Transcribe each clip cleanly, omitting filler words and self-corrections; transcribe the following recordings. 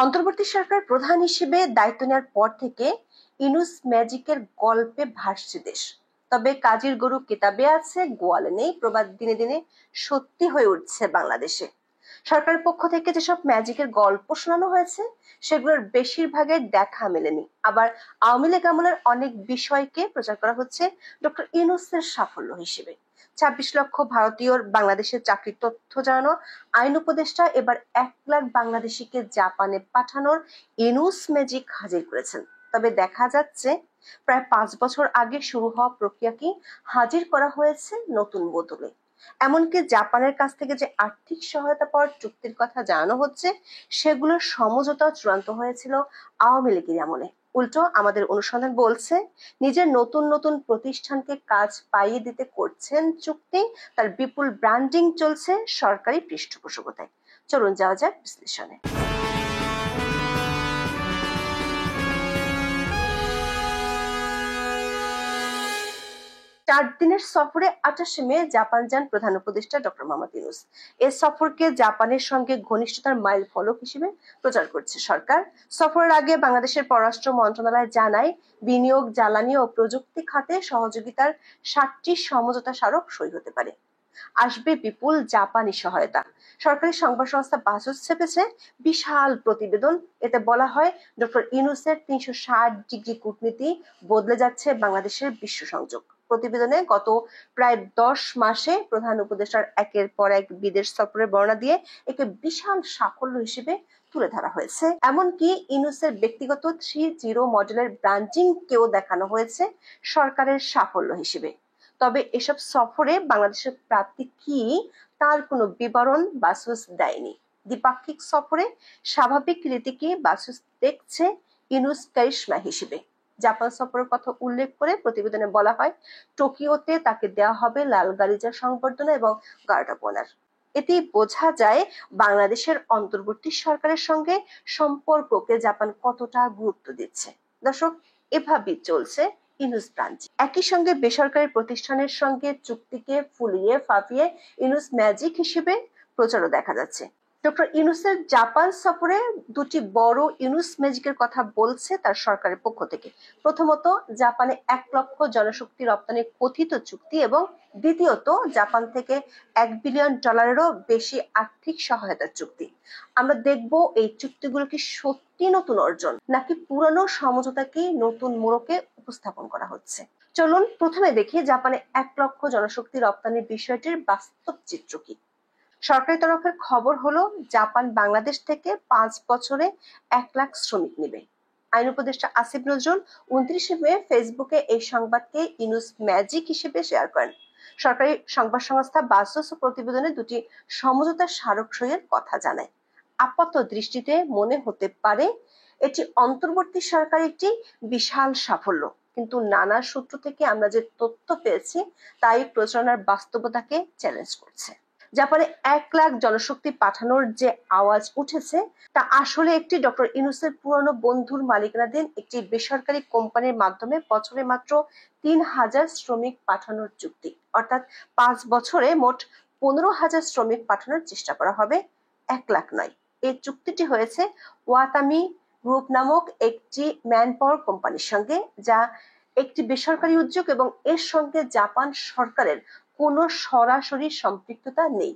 অন্তর্বর্তী সরকার প্রধান হিসেবে দায়িত্ব নেওয়ার পর থেকে ইনুস ম্যাজিকের গল্পে ভাসছে দেশ। তবে কাজীর গরু কিতাবে আছে, গোয়ালে নেই প্রবাদ দিনে দিনে সত্যি হয়ে উঠছে বাংলাদেশে। সরকারের পক্ষ থেকে যেসব ম্যাজিকের গল্প শোনানো হয়েছে সেগুলোর বেশিরভাগের দেখা মেলেনি। আবার আওয়ামী লীগ আমলের অনেক বিষয়কে প্রচার করা হচ্ছে ডক্টর ইউনূসের সাফল্য হিসেবে। ২৬ লক্ষ ভারতীয়র বাংলাদেশের চাকরির তথ্য জানানো আইন উপদেষ্টা এবার ১ লাখ বাংলাদেশিকে জাপানে পাঠানোর ইনুস ম্যাজিক হাজির করেছেন। তবে দেখা যাচ্ছে প্রায় ৫ বছর আগে শুরু হওয়া প্রক্রিয়াকে হাজির করা হয়েছে নতুন বদলে। এমনকি জাপানের কাছ থেকে যে আর্থিক সহায়তা পাওয়ার চুক্তির কথা জানানো হচ্ছে সেগুলোর সমঝোতা চূড়ান্ত হয়েছিল আওয়ামী লীগের আমলে। উল্টো আমাদের অনুসন্ধান বলছে নিজের নতুন নতুন প্রতিষ্ঠানকে কাজ পাইয়ে দিতে করছেন চুক্তি, তার বিপুল ব্র্যান্ডিং চলছে সরকারি পৃষ্ঠপোষকতায়। চলুন যাওয়া যাক বিশ্লেষণে। ৪ দিনের সফরে ২৮ মে জাপান যান প্রধান উপদেষ্টা ডক্টর মোহাম্মদ ইউনূস। এই সফরকে জাপানের সঙ্গে ঘনিষ্ঠতার মাইল ফলক হিসেবে প্রচার করছে সরকার। সফরের আগে বাংলাদেশের পররাষ্ট্র মন্ত্রণালয় জানায় বিনিয়োগ, জ্বালানি ও প্রযুক্তি খাতে সহযোগিতার ৭টি সমঝোতা স্মারক সই হতে পারে। আসবে বিপুল জাপানি সহায়তা। সরকারি সংবাদ সংস্থা বাসুস ছেপেছে বিশাল প্রতিবেদন। এতে বলা হয় ডক্টর ইউনূসের ৩৬০ ডিগ্রি কূটনীতি বদলে যাচ্ছে বাংলাদেশের বিশ্ব সংযোগ। প্রতিবেদনে গত প্রায় ১০ মাসে প্রধান উপদেষ্টার একের পর এক বিদেশ সফরের বর্ণনা দিয়ে একে বিশাল সাফল্য হিসেবে তুলে ধরা হয়েছে। এমনকি ইউনূসের ব্যক্তিগত ৩.০ মডেলের ব্র্যান্ডিং কেও দেখানো হয়েছে সরকারের সাফল্য হিসেবে। তবে এসব সফরে বাংলাদেশের প্রাপ্তি কি তার কোনো বিবরণ বাসুস দেয়নি। দ্বিপাক্ষিক সফরে স্বাভাবিক রীতিকে বাসুস দেখছে ইউনূস কারিশমা হিসেবে। জাপান সফরের কথা উল্লেখ করে প্রতিবেদনে বলা হয় টোকিওতে তাকে দেওয়া হবে লাল গালিচা সংবর্ধনা এবং গার্ড অব অনার। এতেই বোঝা যায় বাংলাদেশের অন্তর্বর্তী সরকারের সঙ্গে সম্পর্ককে জাপান কতটা গুরুত্ব দিচ্ছে। দর্শক, এভাবেই চলছে ইউনূস ব্রাঞ্চ। একই সঙ্গে বেসরকারি প্রতিষ্ঠানের সঙ্গে চুক্তিকে ফুলিয়ে ফাঁপিয়ে ইউনূস ম্যাজিক হিসেবে প্রচারও দেখা যাচ্ছে। ডক্টর ইউনূসের জাপান সফরে দুটি বড় ইউনূস ম্যাজিকের কথা বলছে তার সরকারের পক্ষ থেকে। প্রথমত, জাপানে ১ লক্ষ জনশক্তি রপ্তানির কথিত চুক্তি এবং দ্বিতীয়ত জাপান থেকে $১ বিলিয়ন বেশি আর্থিক সহায়তার চুক্তি। আমরা দেখব এই চুক্তিগুলো কি সত্যি নতুন অর্জন নাকি পুরানো সমঝোতাকে নতুন মোড়কে উপস্থাপন করা হচ্ছে। চলুন প্রথমে দেখি জাপানে ১ লক্ষ জনশক্তি রপ্তানির বিষয়টির বাস্তব চিত্র কি। সরকারি তরফের খবর হলো জাপান বাংলাদেশ থেকে ৫ বছরে ১ লাখ শ্রমিক নেবে। আইন উপদেষ্টা আসিফ নজরুল ২৯ মে ফেসবুকে এই সংবাদকে ইউনূস ম্যাজিক হিসেবে শেয়ার করেন। সরকারি সংবাদ সংস্থা বাসুস প্রতিবেদনে দুটি সমঝোতা স্মারক সইয়ের কথা জানায়। আপাত দৃষ্টিতে মনে হতে পারে এটি অন্তর্বর্তী সরকারের একটি বিশাল সাফল্য, কিন্তু নানা সূত্র থেকে আমরা যে তথ্য পেয়েছি তাই প্রচারণার বাস্তবতাকে চ্যালেঞ্জ করছে। জাপানে ১ লাখ জনশক্তি পাঠানোর যে আওয়াজ উঠেছে তা আসলে একটি ডক্টর ইউনূসের পুরনো বন্ধুর মালিকানাধীন একটি বেসরকারি কোম্পানির মাধ্যমে বছরে মাত্র ৩,০০০ শ্রমিক পাঠানোর চুক্তি। অর্থাৎ ৫ বছরে মোট ১৫,০০০ শ্রমিক পাঠানোর চেষ্টা করা হবে, ১ লাখ নয়। এই চুক্তিটি হয়েছে ওয়াতামি গ্রুপ নামক একটি ম্যানপাওয়ার কোম্পানির সঙ্গে, যা একটি বেসরকারি উদ্যোগ এবং এর সঙ্গে জাপান সরকারের কোনো সরাসরি সম্পৃক্ততা নেই।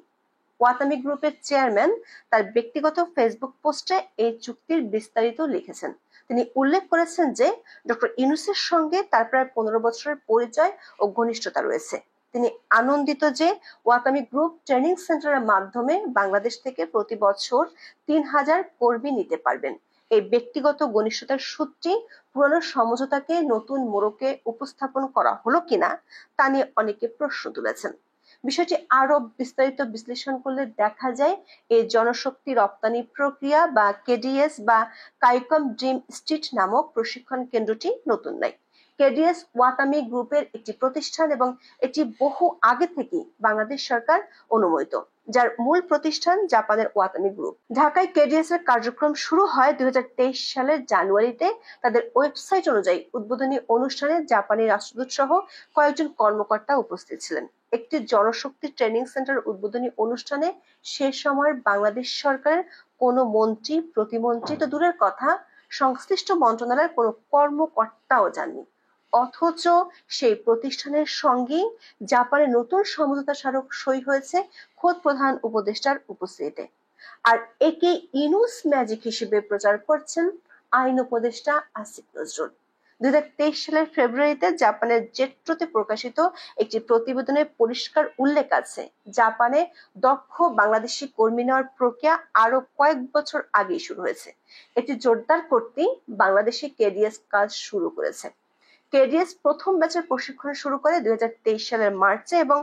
ওয়াতামি গ্রুপের চেয়ারম্যান তার ব্যক্তিগত ফেসবুক পোস্টে এই চুক্তির বিস্তারিত লিখেছেন। তিনি উল্লেখ করেছেন যে ডক্টর ইউনূসের সঙ্গে তার প্রায় ১৫ বছরের পরিচয় ও ঘনিষ্ঠতা রয়েছে। তিনি আনন্দিত যে ওয়াতামি গ্রুপ ট্রেনিং সেন্টারের মাধ্যমে বাংলাদেশ থেকে প্রতি বছর ৩,০০০ কর্মী নিতে পারবেন। এই ব্যক্তিগত ঘনিষ্ঠতার সূত্রে পুরনো সমঝোতাকে নতুন মোড়কে উপস্থাপন করা হলো কিনা তা নিয়ে অনেকে প্রশ্ন তুলেছেন। বিষয়টি আরো বিস্তারিত বিশ্লেষণ করলে দেখা যায় এই জনশক্তি রপ্তানি প্রক্রিয়া বা কেডিএস বা কাইকম ড্রিম স্ট্রিট নামক প্রশিক্ষণ কেন্দ্রটি নতুন নয়। কেডিএস ওয়াতামি গ্রুপের একটি প্রতিষ্ঠান এবং এটি বহু আগে থেকেই বাংলাদেশ সরকার অনুমোদিত, যার মূল প্রতিষ্ঠান জাপানের ওয়াতামি গ্রুপ। ঢাকায় কেডিএস এর কার্যক্রম শুরু হয় 2023 সালের জানুয়ারিতে। তাদের ওয়েবসাইট অনুযায়ী উদ্বোধনী অনুষ্ঠানে জাপানি রাষ্ট্রদূত সহ কয়েকজন কর্মকর্তা উপস্থিত ছিলেন। একটি জনশক্তি ট্রেনিং সেন্টার উদ্বোধনী অনুষ্ঠানে সে সময়ের বাংলাদেশ সরকারের কোনো মন্ত্রী, প্রতিমন্ত্রী তো দূরের কথা, সংশ্লিষ্ট মন্ত্রণালয়ের কোনো কর্মকর্তাও যাননি। অথচ সেই প্রতিষ্ঠানের সঙ্গে জাপানের নতুন সমঝোতা স্মারক সই হয়েছে খোদ প্রধান উপদেষ্টার উপস্থিতিতে। আর একে ইনুস ম্যাজিক হিসেবে প্রচার করছেন আইন উপদেষ্টা আসিফ নজরুল। 2023 সালের ফেব্রুয়ারিতে জাপানের জেট্রোতে প্রকাশিত একটি প্রতিবেদনে পরিষ্কার উল্লেখ আছে, জাপানে দক্ষ বাংলাদেশি কর্মী নেওয়ার প্রক্রিয়া আরো কয়েক বছর আগেই শুরু হয়েছে। এটি জোরদার করতেই বাংলাদেশি কেডিএস কাজ শুরু করেছে। কেডিএস প্রথম ব্যাচের প্রশিক্ষণ শুরু করে 2023 সালের মার্চে এবং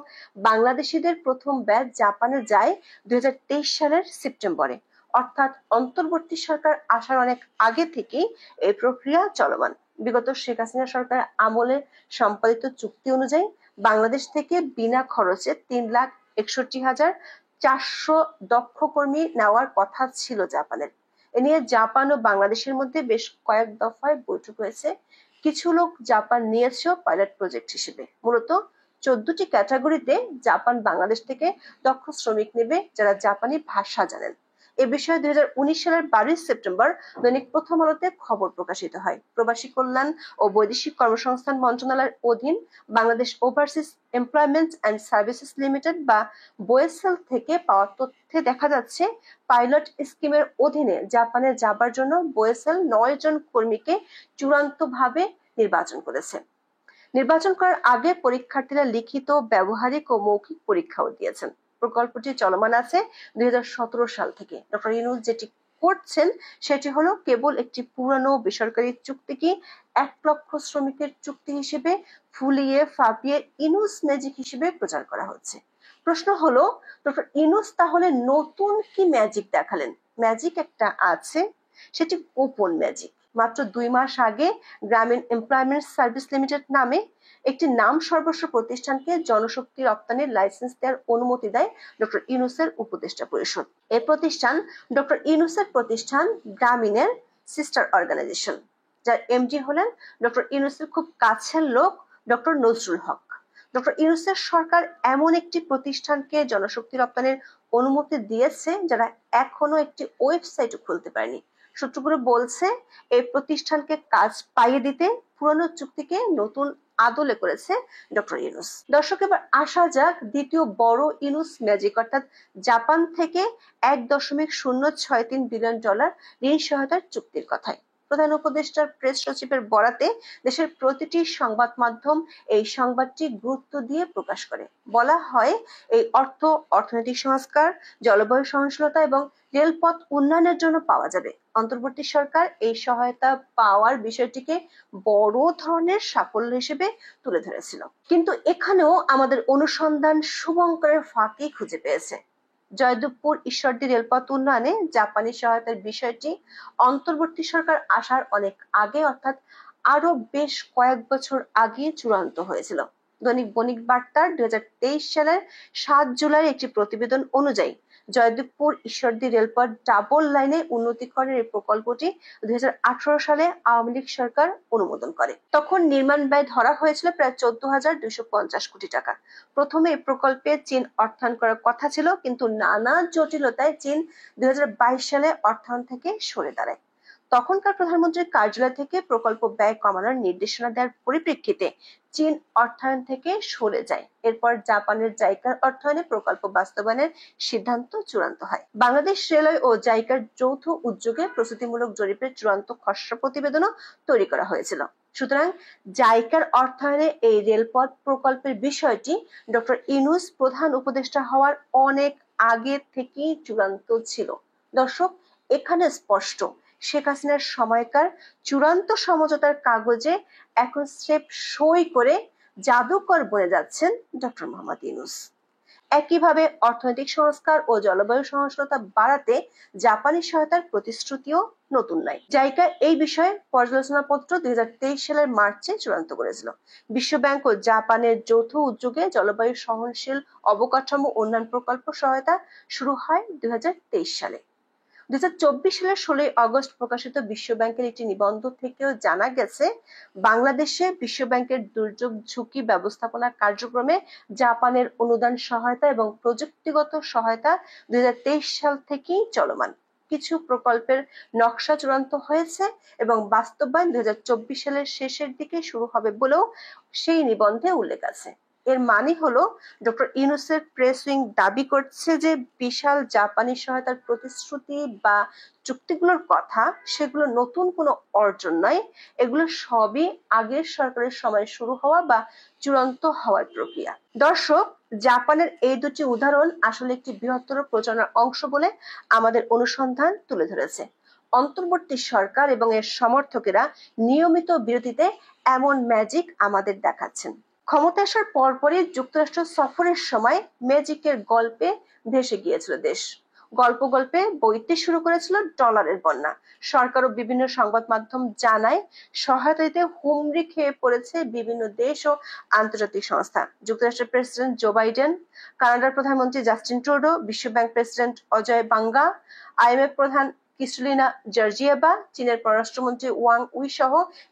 বাংলাদেশিদের প্রথম ব্যাচ জাপানে যায় 2023 সালের সেপ্টেম্বরে। অর্থাৎ অন্তর্বর্তী সরকার আসার অনেক আগে থেকেই এই প্রক্রিয়া চলমান। বিগত শেখ হাসিনা সরকার আমলে সম্পাদিত চুক্তি অনুযায়ী বাংলাদেশ থেকে বিনা খরচে 3,61,400 দক্ষ কর্মী নেওয়ার কথা ছিল জাপানের। এ নিয়ে জাপান ও বাংলাদেশের মধ্যে বেশ কয়েক দফায় বৈঠক হয়েছে। কিছু লোক জাপান নিয়েছেও পাইলট প্রজেক্ট হিসেবে। মূলত 14টি ক্যাটাগরিতে জাপান বাংলাদেশ থেকে দক্ষ শ্রমিক নেবে যারা জাপানি ভাষা জানেন। এ বিষয়ে 2019 সালের 12 সেপ্টেম্বর দৈনিক প্রথম আলোতে খবর প্রকাশিত হয়। প্রবাসী কল্যাণ ও বৈদেশিক কর্মসংস্থান মন্ত্রণালয়ের অধীন Bangladesh overseas employment and services limited বা বোয়েসেল থেকে পাওয়া তথ্যে দেখা যাচ্ছে, পাইলট স্কিমের অধীনে জাপানে যাবার জন্য বোয়েসেল 9 জন কর্মীকে চূড়ান্তভাবে নির্বাচন করেছে। নির্বাচন করার আগে পরীক্ষার্থীরা লিখিত, ব্যবহারিক ও মৌখিক পরীক্ষাও দিয়েছেন। প্রকল্পটি চলমান আছে 2017 সাল থেকে। ডক্টর ইউনূস যেটি করছেন সেটি হলো কেবল একটি পুরানো বেসরকারি চুক্তিকে 1 লক্ষ শ্রমিকের চুক্তি হিসেবে ফুলিয়ে ফাঁপিয়ে ইনুস ম্যাজিক হিসেবে প্রচার করা হচ্ছে। প্রশ্ন হলো, ডক্টর ইউনূস তাহলে নতুন কি ম্যাজিক দেখালেন? ম্যাজিক একটা আছে, সেটি গোপন ম্যাজিক। মাত্র 2 মাস আগে গ্রামীণ এমপ্লয়মেন্ট সার্ভিস লিমিটেড নামে একটি নাম সর্বস্ব প্রতিষ্ঠানকে জনশক্তি রপ্তানির লাইসেন্স দেওয়ার অনুমতি দেয় ডক্টর ইউনূসের উপদেষ্টা পরিষদ। এই প্রতিষ্ঠান ডক্টর ইউনূসের প্রতিষ্ঠান গ্রামীণের সিস্টার অর্গানাইজেশন, যার এমডি হলেন ডক্টর ইউনূসের খুব কাছের লোক ডক্টর নজরুল হক। ডক্টর ইউনূসের সরকার এমন একটি প্রতিষ্ঠানকে জনশক্তি রপ্তানির অনুমতি দিয়েছে যারা এখনো একটি ওয়েবসাইটও খুলতে পারেনি। সূত্রগুলো বলছে এই প্রতিষ্ঠানকে কাজ পাইয়ে দিতে পুরনো চুক্তিকে নতুন আদলে করেছে ডক্টর ইউনূস। দর্শক, এবার আসা যাক দ্বিতীয় বড় ইউনূস ম্যাজিক, অর্থাৎ জাপান থেকে $1.063 বিলিয়ন ঋণ সহায়তার চুক্তির কথায়। প্রধান উপদেষ্টার প্রেস সচিবের বরাতে দেশের প্রতিটি সংবাদ মাধ্যম এই সংবাদটি গুরুত্ব দিয়ে প্রকাশ করে। বলা হয়, এই অর্থ অর্থনৈতিক সংস্কার, জলবায়ু সহনশীলতা এবং রেলপথ উন্নয়নের জন্য পাওয়া যাবে। অন্তর্বর্তী সরকার এই সহায়তা পাওয়ার বিষয়টিকে বড় ধরনের সাফল্য হিসেবে তুলে ধরেছিল। কিন্তু এখানেও আমাদের অনুসন্ধান শুভঙ্করের ফাঁকি খুঁজে পেয়েছে। জয়দেবপুর ঈশ্বরদী রেলপথ উন্নয়নে জাপানি সহায়তার বিষয়টি অন্তর্বর্তী সরকার আসার অনেক আগে, অর্থাৎ আরো বেশ কয়েক বছর আগে চূড়ান্ত হয়েছিল। দৈনিক বণিক বার্তার 2023 সালের 7 জুলাই একটি প্রতিবেদন অনুযায়ী জয়দেবপুর ঈশ্বরদী রেলপথ ডাবল লাইনে উন্নতিকরণের এই প্রকল্পটি 2018 সালে আওয়ামী লীগ সরকার অনুমোদন করে। তখন নির্মাণ ব্যয় ধরা হয়েছিল প্রায় 14,250 কোটি টাকা। প্রথমে এই প্রকল্পে চীন অর্থায়ন করার কথা ছিল, কিন্তু নানা জটিলতায় চীন 2022 সালে অর্থায়ন থেকে সরে দাঁড়ায়। তখনকার প্রধানমন্ত্রীর কার্যালয় থেকে প্রকল্প ব্যয় কমানোর নির্দেশনা দেওয়ার পরিপ্রেক্ষিতে চীন অর্থায়ন থেকে সরে যায়। এরপর জাপানের জাইকার অর্থায়নে প্রকল্প বাস্তবায়নের সিদ্ধান্ত চূড়ান্ত হয়। বাংলাদেশ রেলওয়ে ও জাইকার যৌথ উদ্যোগে প্রস্তুতিমূলক জরিপের চূড়ান্ত খসড়া প্রতিবেদনও তৈরি করা হয়েছিল। সুতরাং জাইকার অর্থায়নে এই রেলপথ প্রকল্পের বিষয়টি ডক্টর ইউনূস প্রধান উপদেষ্টা হওয়ার অনেক আগে থেকেই চূড়ান্ত ছিল। দর্শক, এখানে স্পষ্ট শেখ হাসিনার সময়কার চূড়ান্ত সমঝোতার কাগজে এখন স্রেফ সই করে জাদুকর বনে যাচ্ছেন ডক্টর মোহাম্মদ ইউনূস। একইভাবে অর্থনৈতিক সংস্কার ও জলবায়ু সহনশীলতা বাড়াতে জাপানি সহায়তার প্রতিশ্রুতিও নতুন নয়। জাইকা এই বিষয়ে পর্যালোচনাপত্র 2023 সালের মার্চে চূড়ান্ত করেছিল। বিশ্বব্যাংক ও জাপানের যৌথ উদ্যোগে জলবায়ু সহনশীল অবকাঠামো উন্নয়ন প্রকল্প সহায়তা শুরু হয় 2023 সালে। 2024 সালের 16 আগস্ট প্রকাশিত বিশ্বব্যাংকের একটি নিবন্ধ থেকেও জানা গেছে, বাংলাদেশে বিশ্বব্যাংকের দুর্যোগ ঝুঁকি ব্যবস্থাপনা কার্যক্রমে জাপানের অনুদান সহায়তা এবং প্রযুক্তিগত সহায়তা 2023 সাল থেকেই চলমান। কিছু প্রকল্পের নকশা চূড়ান্ত হয়েছে এবং বাস্তবায়ন 2024 সালের শেষের দিকে শুরু হবে বলেও সেই নিবন্ধে উল্লেখ আছে। এর মানে হলো, ডক্টর ইউনূসের প্রেস উইং দাবি করছে যে বিশাল জাপানি সহায়তার প্রতিশ্রুতি বা চুক্তিগুলোর কথা, সেগুলো নতুন কোনো অর্জন নয়, এগুলো সবই আগের সরকারের সময় শুরু হওয়া বা চূড়ান্ত হওয়ার প্রক্রিয়া। দর্শক, জাপানের এই দুটি উদাহরণ আসলে একটি বৃহত্তর প্রচারণার অংশ বলে আমাদের অনুসন্ধান তুলে ধরেছে। অন্তর্বর্তী সরকার এবং এর সমর্থকেরা নিয়মিত বিরতিতে এমন ম্যাজিক আমাদের দেখাচ্ছেন। ক্ষমতা আসার পরপরই যুক্তরাষ্ট্র সফরের সময় ম্যাজিকের গল্পে ভেসে গিয়েছিল দেশ। গল্পে গল্পে বইতে শুরু করেছিল ডলারের বন্যা। সরকার ও বিভিন্ন সংবাদ মাধ্যম জানায়, সহায়তা দিতে হুমড়ি খেয়ে পড়েছে বিভিন্ন দেশ ও আন্তর্জাতিক সংস্থা। যুক্তরাষ্ট্রের প্রেসিডেন্ট জো বাইডেন, কানাডার প্রধানমন্ত্রী জাস্টিন ট্রুডো, বিশ্বব্যাংক প্রেসিডেন্ট অজয় বাঙ্গা, IMF প্রধান ক্রিস্টালিনা জর্জিয়েভা, চীনের পররাষ্ট্রমন্ত্রী ওয়াং উই সহ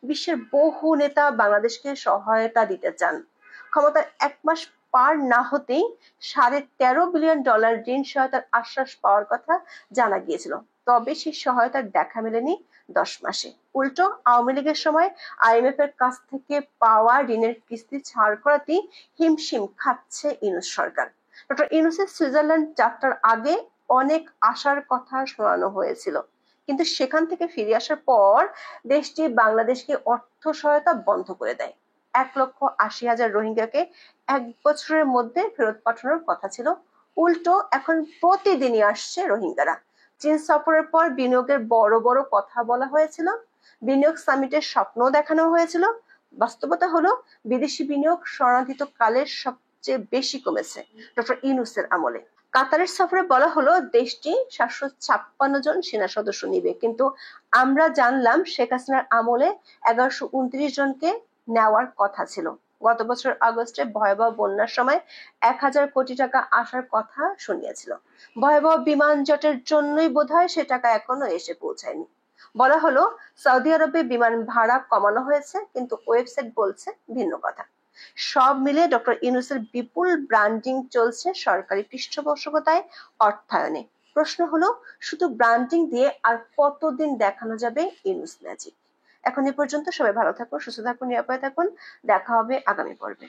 বিশ্বের বহু নেতা বাংলাদেশকে সহায়তা দিতে চান। ক্ষমতার 1 মাস পার না হতেই $13.5 বিলিয়ন ঋণ সহায়তার আশ্বাস পাওয়ার কথা জানা গিয়েছিল। তবে সেই সহায়তার দেখা মেলেনি 10 মাসে। উল্টো আওয়ামী লীগের সময় IMF এর কাছ থেকে পাওয়া ঋণের কিস্তি ছাড় করাতেই হিমশিম খাচ্ছে ইউনূস সরকার। ডক্টর ইউনূসের সুইজারল্যান্ড যাত্রার আগে অনেক আশার কথা শোনানো হয়েছিল, কিন্তু সেখান থেকে ফিরে আসার পর দেশটি বাংলাদেশকে অর্থ সহায়তা বন্ধ করে দেয়। 1,80,000 রোহিঙ্গাকে 1 বছরের মধ্যে ফেরত পাঠানোর কথা ছিল, উল্টো এখন প্রতিদিনই আসছে রোহিঙ্গারা। চীন সফরের পর বিনিয়োগের বড় বড় কথা বলা হয়েছিল, বিনিয়োগ সামিটের স্বপ্ন দেখানো হয়েছিল। বাস্তবতা হলো, বিদেশি বিনিয়োগ শরণার্থিত কালের সবচেয়ে বেশি কমেছে ডক্টর ইউনূসের আমলে। কাতারের সফরে বলা হলো দেশটি 756 জন সেনা সদস্য নিবে, কিন্তু আমরা জানলাম শেখ হাসিনার আমলে 1129 জনকে নেওয়ার কথা ছিল। গত বছর আগস্টে ভয়াবহ বন্যার সময় 1000 কোটি টাকা আসার কথা শুনিয়েছিল। ভয়াবহ বিমান জটের জন্যই বোধহয় সে টাকা এখনো এসে পৌঁছায়নি। বলা হলো সৌদি আরবে বিমান ভাড়া কমানো হয়েছে, কিন্তু ওয়েবসাইট বলছে ভিন্ন কথা। সব মিলে ডক্টর ইউনূসের বিপুল ব্র্যান্ডিং চলছে সরকারি পৃষ্ঠপোষকতায়, অর্থায়নে। প্রশ্ন হলো, শুধু ব্র্যান্ডিং দিয়ে আর কতদিন দেখানো যাবে ইউনূস ম্যাজিক? এখন এ পর্যন্ত। সবাই ভালো থাকুন, সুস্থ থাকুন, নিরাপদে থাকুন। দেখা হবে আগামী পর্বে।